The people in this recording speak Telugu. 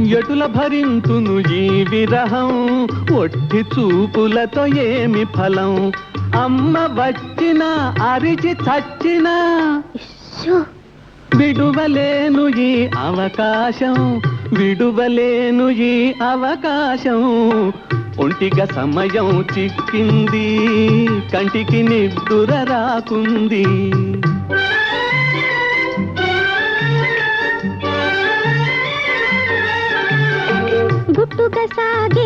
ఎటుల భరింతును ఈ విరహం, ఒట్టి చూపులతో ఏమి ఫలం. అమ్మ వచ్చినా అరిచి చచ్చినా విడువలేను ఈ అవకాశం, విడువలేను ఈ అవకాశం. ఒంటిగా సమయం చిక్కింది, కంటికి నిద్దుర రాకుంది. గుట్టుగా సాగే